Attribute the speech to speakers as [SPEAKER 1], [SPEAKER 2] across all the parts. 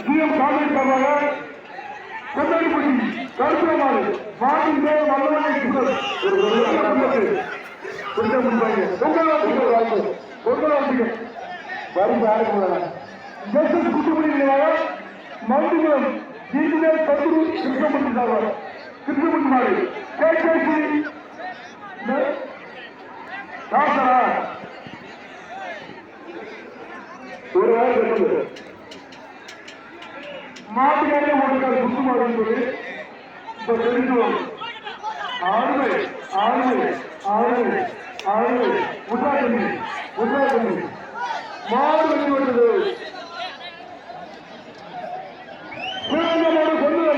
[SPEAKER 1] GM Congress சார்பாக கொண்டாடிப்பட்டி கருத்துமாறு மாட்டின் பேர் மல்லவனை சுடர் கொஞ்சம் முடிப்பாங்க பொங்கல் வாய்ப்பு பொங்கல் வாசிக்க வரும் யாருக்கு ஜஸ்டிஸ் குற்றப்படி நிலையாக மல்டிபுரம் ஜிடிஆர் கல்லூரி கிருஷ்ணமூர்த்தி சார்பாக கிருஷ்ணமூர்த்தி மாடு கேசி தாசரா ஒரு வாரம் மாட்டுக்காரே ஓட்டுக்கார சுத்து மாடுன்னு சொல்லி இப்ப தெரிஞ்சுவோம். ஆளுமை ஆளுமை ஆளுமை ஆளுமை உற்சாகமி உற்சாகமி மாடு வெற்றி வந்தது. மாடு கொள்ளுவை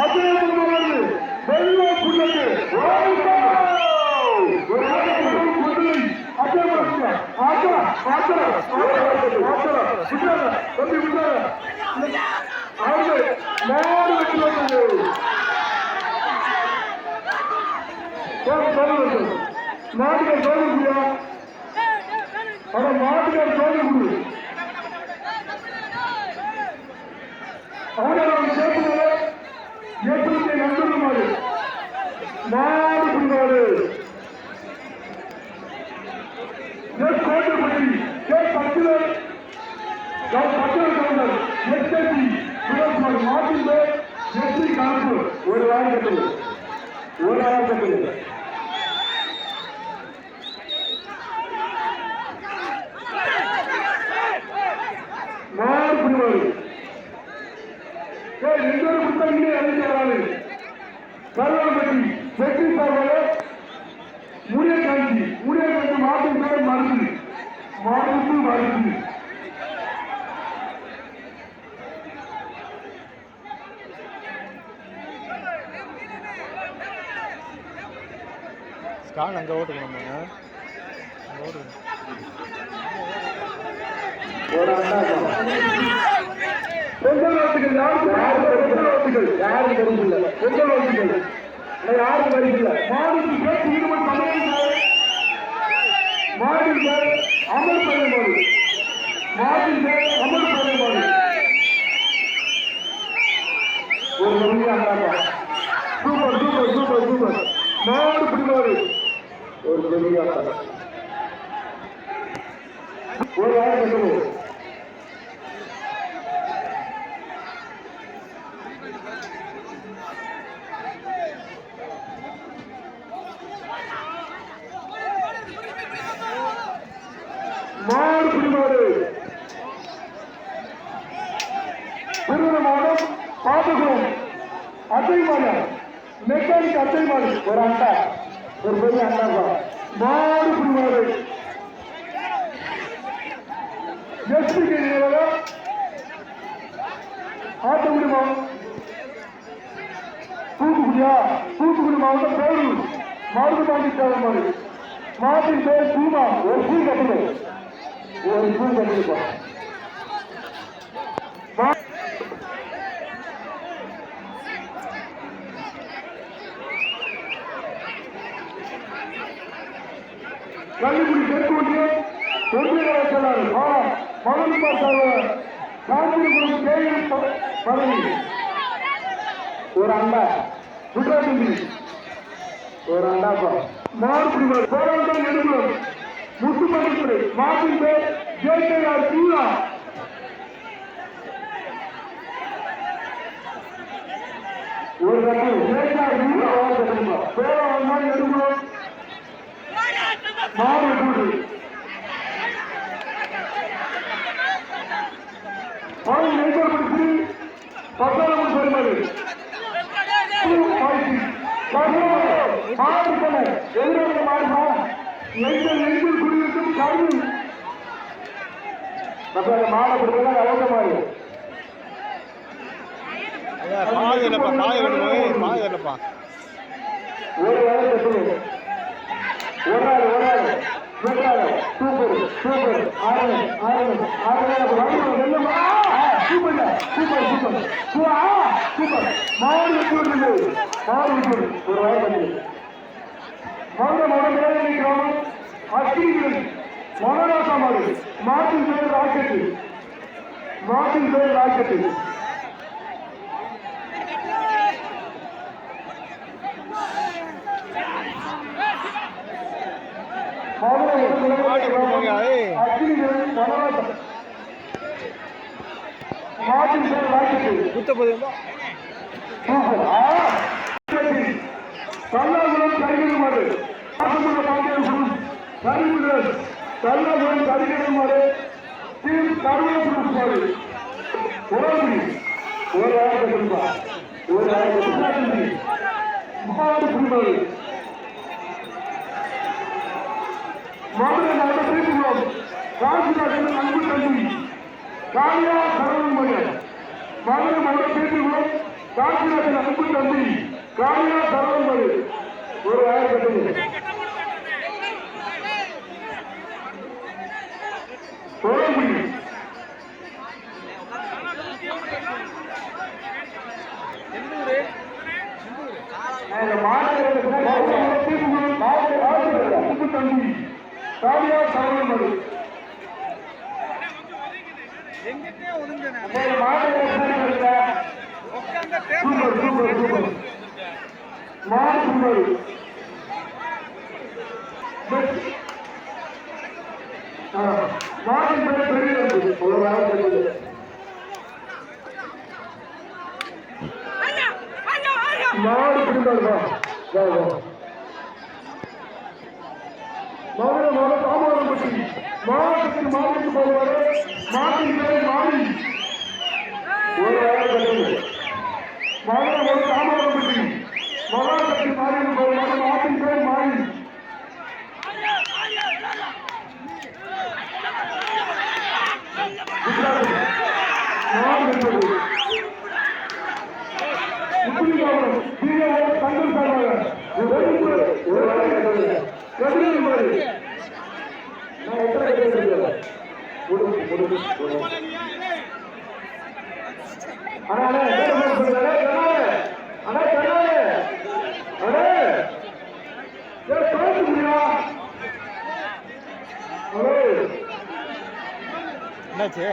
[SPEAKER 1] அதே கொள்ளுவது வெள்ள புள்ளது மாடு வெற்றி வந்தது. மாட்டுக்கார் சோழ முடியா ஆனா மாட்டுக்கார் சோழ முடி அவன் சேர்த்து ஏற்றத்தை நண்பர்கள் மாடு மாடு புரிவாடு கோட்டைப்பட்டி பத்திரர் கவர்னர் எஸ்எஸ்சி சுரேஷ்குமார் மாட்டின் பேர் எஸ்சி கான்பூர் ஒரு வாரம் கட்டது ஒரு வாரம் கட்டது. மாடு புரிவாடு ரெண்டு புத்தகங்களே அறிந்து வராது. கருவாப்பட்டி வெற்றி சார்பாக முடியக்காஞ்சி மாட்டின் பேர் மருந்து மருந்து மருந்து
[SPEAKER 2] ஸ்கான் அங்கே ஓட்டுக்கணுமாங்க ஓட்டு
[SPEAKER 1] பொங்கல் வாழ்த்துக்கள் யாரும் தெரிஞ்சில்லை. பொங்கல் வாழ்த்துக்கள் யாரும் வருகில்லை. மாடுக்கு பேச்சு ஈடுபட்டு மாடின் பேர் அமர் பயன்பாடு மாடின் பேர் அமர் பயன்பாடு ஒரு வழியாக சூப்பர் சூப்பர் சூப்பர் சூப்பர் மாடு பிடிவாடு ஒரு வழியாக ஒரு வாரம் கட்டணும். மாடு பிடிவாடு திருவண்ணாமலை பாதுகம் அத்தைமாடு மெக்கானிக் அத்தைமாடு ஒரு அண்டா ஒரு பெரிய அண்டாப்பா மாடு பிடிவாடு எஸ்பிக்கு ஆத்தங்குடி தூத்துக்குடி மாவட்டம் பேரூர் மாடுபாண்டி தேவைமாடு மாட்டின் பேர் பூமா ஒரு பூ கட்டுது ஒரு பூ கட்டுப்பா கள்ளிக்குடி தெற்கு ஒன்றிய ஒன்றிய செயலாளர் மகன் பார்த்தாளர் காஞ்சிபுரம் கேஎம் பதவி ஒரு அண்டா குஜராத்தி ஒரு அண்டாப்பா மாடு பிடிவாடு போராட்டம் நெடுங்குளம் முத்துப்பட்டுத்துறை மாட்டின் பேர் ஜெயகேஆர் சூழா ஒரு கட்டம் ஜெயகேஆர் சூழா பேரா நெடுங்குளம் மாடு கூடு மாடு நெய்தற்படுத்தி பத்தாயிரம் பெருமாள் மாடு போல எதிர்ப்பு மாடுமா நெய்தல் குடியிருக்கும் கருவி மாலை கொடுத்தா அவசரமாறு ஒரு வேலை கட்டணும். ஒரு ஆள் சூப்பர் சூப்பர் சூப்பர் மாடு விட்டு ஒரு வாரம் பண்ணி மதுரை கிராமம் அஸ்திரிகள் மனராசா மாடு மாட்டின் பேர் ராக்கெட்டு மாட்டின் பேர் ராக்கெட்டு. மாட்டின் பேர் ராக்கெட்டு. கல்லாபுரம் கரிகல் மாடு கல்லாபுரம் கரிகல் மாடு டீம் கருவூர் மாடு ஒரு ஆயிரத்தி ஒரு ஆயிரத்தி மாடு புரிமாறு மதுரை நகர திருக்குளம் காஞ்சிநாதன் அன்பு தம்பி காளியா சரவணன் மகன் மதுரை நகர திருக்குளம் காஞ்சிநாதன் அன்பு தம்பி காளியா சரவணன் மகன் ஒரு ஆயிரத்தி தம்பி காளியா சரவணன் மகன் மாடு மதுரை மாவட்டம் தாமரம்பட்டி மாவட்டத்தில் மாவட்டத்துக்கு போவாரு மாட்டின் பேர் மாறி ஒரு மதுரை மாவட்டம் தாமரம்பட்டி மாவட்டத்தில் மாறிட்டு போவாரு மாட்டின் பேர் மாறி தங்கள்
[SPEAKER 2] என்னாச்சு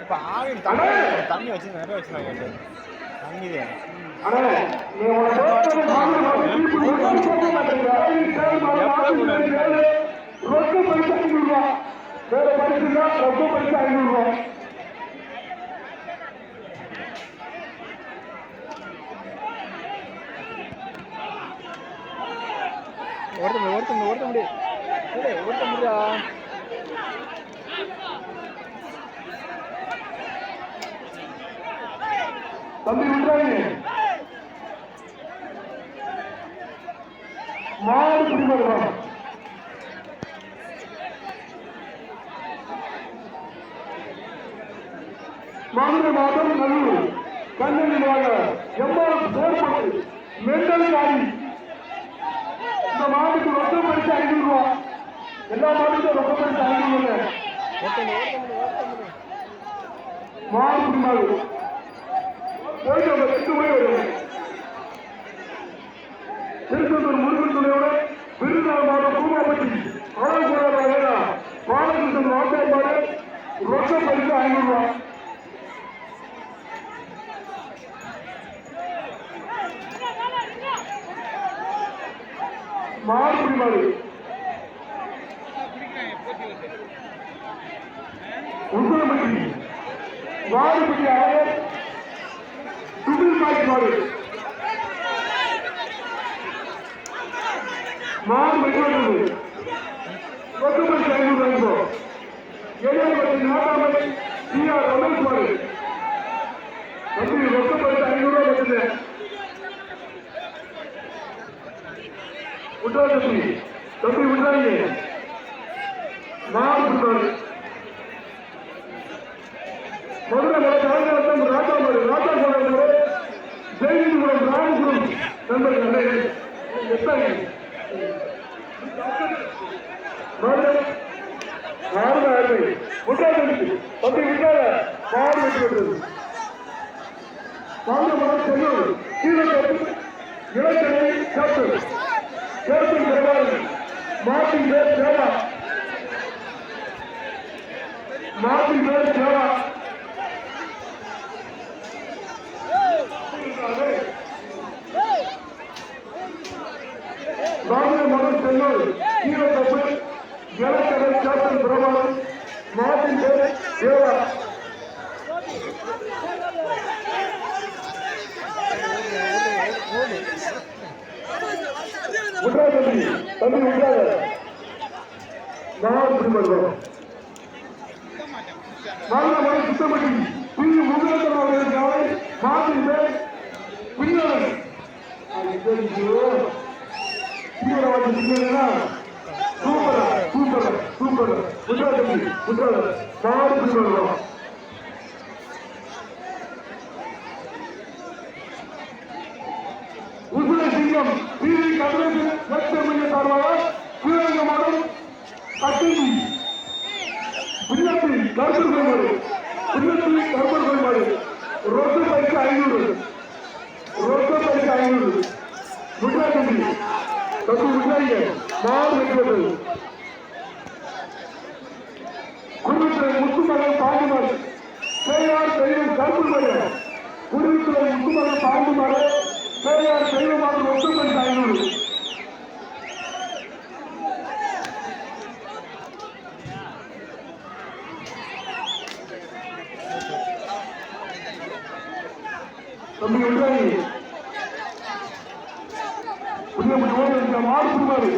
[SPEAKER 2] இப்ப ஆவின் தண்ணி வச்சு நிறைய வச்சுருக்காங்க தண்ணி
[SPEAKER 1] ரொக்க பரிசு 500 ரூபா வேற பரிசுனா ரொக்க பரிசு 500 ரூபா
[SPEAKER 2] ஓட்ட முடியா
[SPEAKER 1] தம்பி விட்டாங்க மாடு குடிமகா மதுரை மாவட்டம் நல்லூர் கண்ணன் எம்மாறு போர்பட்டு மெண்டல் காரி இந்த மாட்டுக்கு ரொக்க பரிசு 500 ரூபா எல்லா மாட்டுக்கும் ரொக்க பரிசு 500 ரூபாய் மாடு குடிமாடு போயிட்டு அந்த ரெண்டு போய் வருவாங்க திருச்செந்தூர் முருகன் துணையோட விருதுநகர் மாவட்டம் பூமாப்பட்டி ஆலங்குளா பாலகிருஷ்ணன் வாக்காளர் ரொக்க பரிசு 500 ரூபா மாடு குடிமாடு உத்தரப்பட்டி வாடிப்பட்டி ஆயர் சுபில் காய்ச்சி மாடு மாடு வெட்டுவது ரொக்கப்பரிசு 500 ரூபாய் ஏழாயிரத்தி நாட்டாமை சிஆர் ரமேஷ் மாடு தம்பி ரொக்கப்பரிசு 500 ரூபாய் வெட்டுது விட்டா தம்பி விட்டாங்க மாடு மதுரை மலை ராஜாமலை ராஜாபுரம் ஜெயந்திபுரம் ராமபுரம் நண்பர்கள் எத்தனை மார்டின் பேர் சேவா மார்டின் பேர் சேவா ராமன் மகன் செல்லூர் கீழக்கப்பு ஜலக்கடை கேப்டன் பிரபாகர் மார்டின் பேர் சேவா உட்ரா தம்பி தம்பி உட்ராத நான் பிடிபடுறோம் நல்ல மழை சுத்தப்பட்டி பின் முகத்தவர்கள் மார்டின் பேர் பின்னவன் சூப்பரா சூப்பரா சூப்பரா உட்ரா தம்பி உட்ராத நான் பிடிபடுறோம் சிங்கம் டிவி கதிரேசு லட்சமிய சார்பாக ஸ்ரீரங்கமாடும் கட்டிங்கி பின்னத்தி கருப்பர் கோய்மாடு பின்னத்தி கருப்பர் கோய்மாடு ரொட்டு பைக்கு 500 ரொட்டு பைக்கு 500 முட்ரா தம்பி தம்பி முட்ராங்க மாடு வைக்கிறது குருவித்துறை முத்துமகன் பாண்டிமாடு கேஆர் தெய்வம் கருப்பர் கோயில் குருவித்துறை முத்துமகன் பாண்டிமாடு கேஆர் தெய்வமாக ரொட்டு பைக்கு 500 தம்பி உண்டாகி புதிய ஓடி மாடு புதுமாறு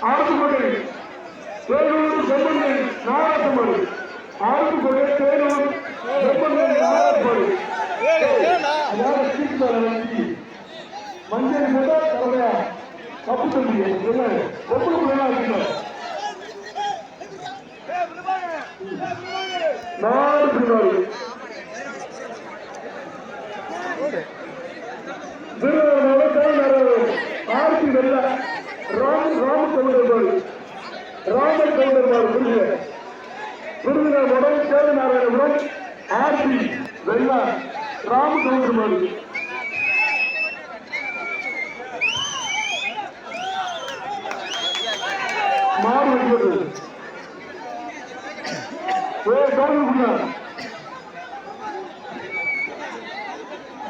[SPEAKER 1] ஆறுக்குமலை தேனூர் செம்மண்ணை நாராசமாடு ஆறுக்குமலை தேனூர் செம்மண்ணை நாராசமாடு மஞ்சள் முதல் தலையா தப்பு தம்பி ஒப்புக்கு இருக்கணும் நாலு பின்னாடி ஆர்த்தி வெள்ள ராம கவுண்டர் ராமர் கவுண்டர் புரிஞ்சு விருதுநகர் மடம் சேது நாராயணபுரம் ஆர்த்தி வெள்ள ராம கவுண்டர் மாதிரி மாறு வைக்கிறது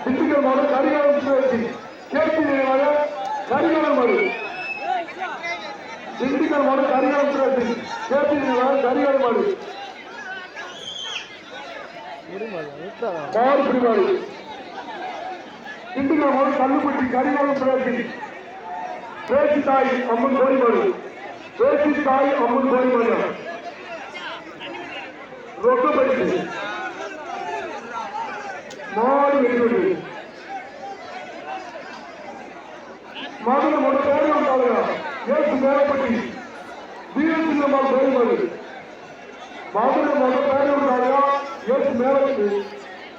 [SPEAKER 1] திண்டுக்கல் மாவட்டம் கரிகாலம் கேபி கரிகாலம் மாடு திண்டுக்கல் மாவட்டம் கரிகாலம் கேபி கரிகாலம் மாடு மாடு பிரிவாடு திண்டுக்கல் மாவட்டம் கல்லுப்பட்டி கரிகாலம் பேசி தாய் அம்மன் கோரி மாடு பேசி தாய் அம்மன் கோரி மாடு ரொக்க பரிசு மாடு வெற்றி மதுரை மொத்த பேரும் தாலுகா ஏசு மேலப்பட்டி வீரசிங்கம்மாள் கோரிமாடு மதுரை மொத்த பேரும் தாலுகா ஏசு மேலப்பட்டி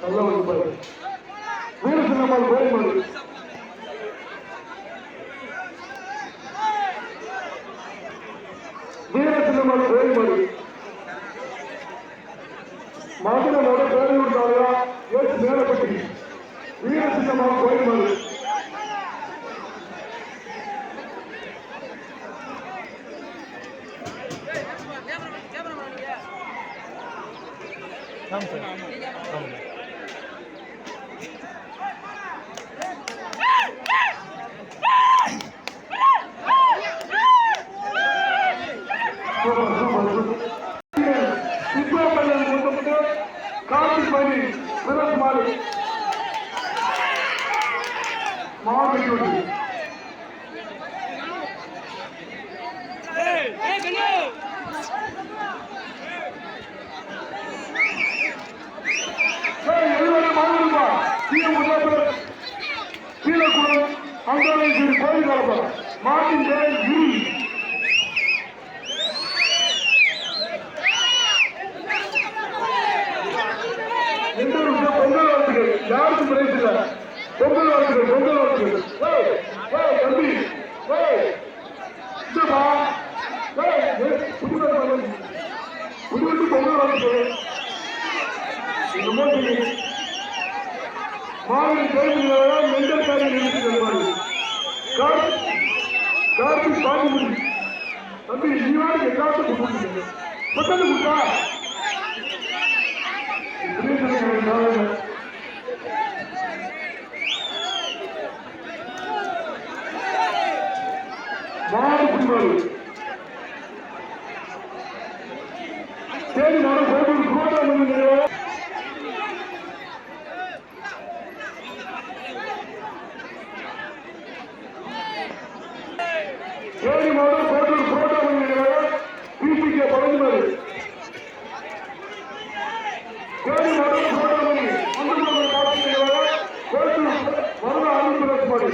[SPEAKER 1] நல்ல வந்து வீரசிங்கம்மாள் கோரிமாடு வீரசிங்கம்மாள் கோரிமாடு மதுரை மொத்த பேரும் தாலுகா ஏசு மேலப்பட்டி வீரசிங்கம்மாள் கோரிமாடு கீழக்குளம் அங்காளேஸ்வரி கோயில் கலப்பம் மாட்டின் பேர் கிரி. பொங்கல் வாழ்த்துக்கள். யாருக்கும் பிரைஸ் இல்ல. பொங்கல் வாழ்த்துக்கள், பொங்கல் வாழ்த்துக்கள். தம்பி புதுவெட்டு பொங்கல் வாழ்த்துக்கள். மாநில தேர்தல் மெண்டல் காரியம் நிறுத்தி கார்த்திக் பாண்டிமுடி தம்பி நீவாடு எல்லாத்துக்கும் பத்தது கொடுத்தா மாடு புரிவாரு தேடி மாடு கோவில் கோட்டா தேடி மாடு கோட்டூர் கோட்டா பிசிகே பழகுமாறு தேடி மாடு கோட்டா மணி அந்தமான் கோட்டூர் வரதா அனுப்புறது மாடு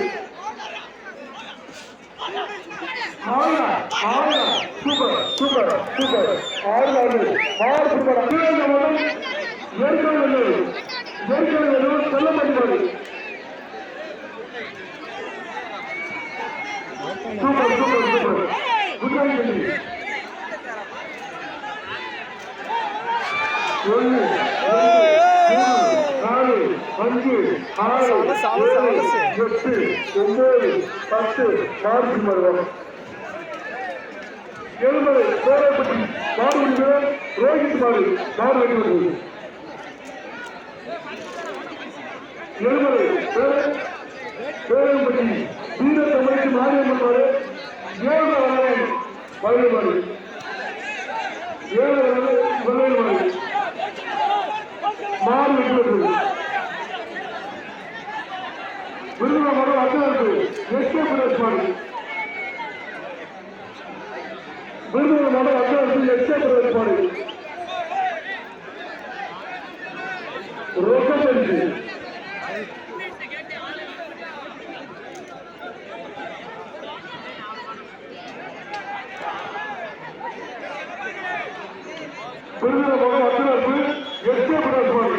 [SPEAKER 1] சூப்பர் சூப்பர் சூப்பர் செல்ல மாட்டாரு சூப்பர் சூப்பர் சூப்பர் குஜராத் ஒன்று 4 5 6 7 8 9 10 மார்ச் வருவோம் 70 கோரைப்பட்டி மாடு முடிவு ரோஹித் மாடு மாடு வெட்டி வருவது 70 கோரைப்பட்டி வீர தமிழ்ச்சி மாரியம்மன் மாடு 7 வயது மாடு 7 வெள்ளை மாடு மாடு வெட்டி வருவது விருதுநகர் மாடு அச்சருக்கு எஸ்கே பிரதேஷ் மாடு விருதுநகர் மாடு அச்சருக்கு எஸ்கே பிரதேஷ் மாடு ரோக்கப்பரிசு விருதுநகர் மாடு அச்சருக்கு எஸ்கே பிரதேஷ் மாடு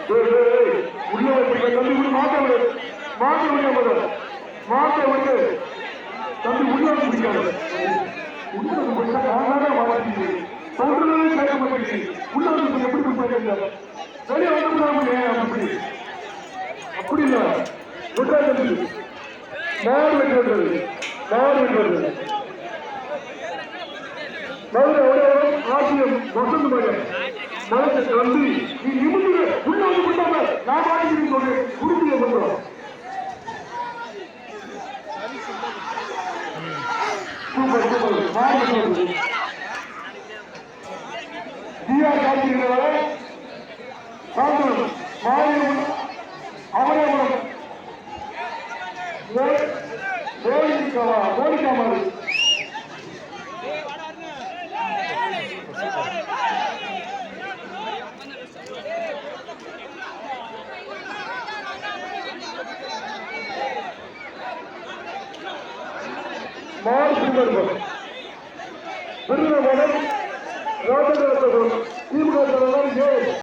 [SPEAKER 1] உள்ள தம்பி உள்ள மாட்ட விடு தம்பி உள்ள பிடிக்காது உள்ள போயிட்டா மாட்டி சொல்றதே கேட்க மாட்டேங்குது உள்ள எப்படி போயிட்டாங்க வெளியே வந்து அப்படி அப்படி இல்ல விட்டா தம்பி மாடு வெட்டி வருது மதுரை ஆசியம் வசந்த மகன் மனசை தம்பி நீ நிமிந்து உள்ள வந்து விட்டாங்க நான் மாட்டிக்கிறேன் சொல்லி உறுதியை பண்றோம் சூப்பர் சூப்பர் மாடு டிஆர் காட்டியிருக்கிறவரை சாந்தனம் மாரியம்மன் அவரேபுரம் மோனிகா மாறு விருதுநகர் ராஜகோபாலம் திமுக தலைவர்